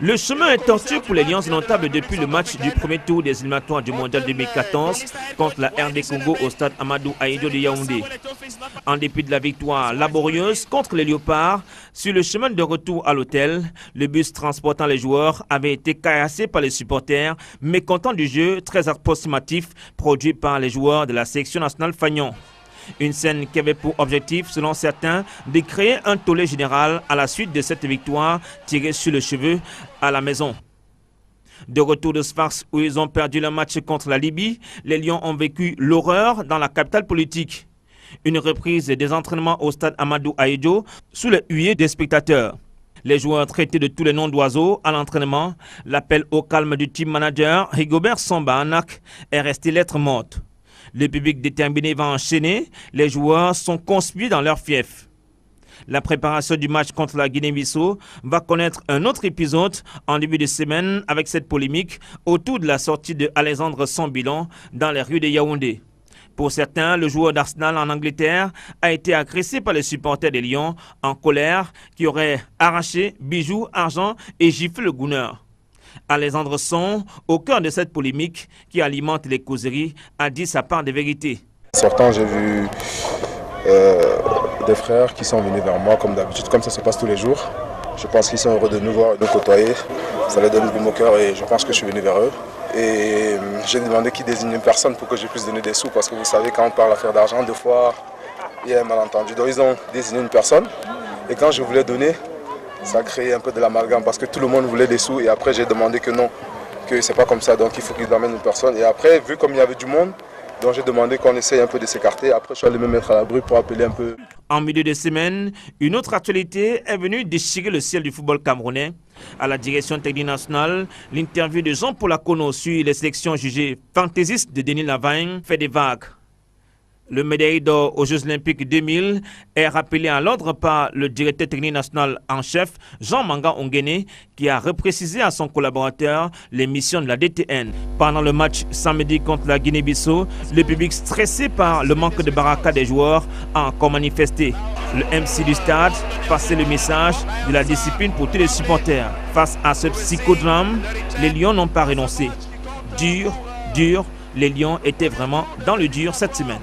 Le chemin est tortueux pour les Lions indomptables depuis le match du premier tour des éliminatoires du Mondial 2014 contre la RD Congo au stade Amadou Ahidjo de Yaoundé. En dépit de la victoire laborieuse contre les Léopards, sur le chemin de retour à l'hôtel, le bus transportant les joueurs avait été caillassé par les supporters, mécontents du jeu très approximatif produit par les joueurs de la sélection nationale Fagnon. Une scène qui avait pour objectif, selon certains, de créer un tollé général à la suite de cette victoire tirée sur le cheveu à la maison. De retour de Sfax où ils ont perdu le match contre la Libye, les Lions ont vécu l'horreur dans la capitale politique. Une reprise des entraînements au stade Amadou Ahidjo sous les huées des spectateurs. Les joueurs traités de tous les noms d'oiseaux à l'entraînement, l'appel au calme du team manager Rigobert Samba Anak est resté lettre morte. Le public déterminé va enchaîner, les joueurs sont conspiés dans leur fief. La préparation du match contre la Guinée-Bissau va connaître un autre épisode en début de semaine avec cette polémique autour de la sortie de Alexandre Sambilon dans les rues de Yaoundé. Pour certains, le joueur d'Arsenal en Angleterre a été agressé par les supporters des Lions en colère qui auraient arraché bijoux, argent et giflé le Gunner. Alexandre Son, au cœur de cette polémique qui alimente les causeries, a dit sa part de vérité. Sortant, j'ai vu des frères qui sont venus vers moi comme d'habitude, comme ça se passe tous les jours. Je pense qu'ils sont heureux de nous voir et de nous côtoyer. Ça les donne du au cœur et je pense que je suis venu vers eux. Et j'ai demandé qu'ils désignent une personne pour que je puisse donner des sous parce que vous savez, quand on parle d'affaires d'argent, des fois, il y a un malentendu. Donc ils ont désigné une personne et quand je voulais donner, ça a créé un peu de l'amalgame parce que tout le monde voulait des sous et après j'ai demandé que non, que c'est pas comme ça, donc il faut qu'ils amènent une personne. Et après, vu comme il y avait du monde, donc j'ai demandé qu'on essaye un peu de s'écarter. Après, je suis allé me mettre à l'abri pour appeler un peu. En milieu de semaine, une autre actualité est venue déchirer le ciel du football camerounais. À la direction technique nationale, l'interview de Jean-Paul Akono sur les sélections jugées fantaisistes de Denis Lavagne fait des vagues. Le médaille d'or aux Jeux Olympiques 2000 est rappelé à l'ordre par le directeur technique national en chef, Jean Manga Ongene, qui a reprécisé à son collaborateur les missions de la DTN. Pendant le match samedi contre la Guinée-Bissau, le public stressé par le manque de baraka des joueurs a encore manifesté. Le MC du stade passait le message de la discipline pour tous les supporters. Face à ce psychodrame, les Lions n'ont pas renoncé. Dur, les Lions étaient vraiment dans le dur cette semaine.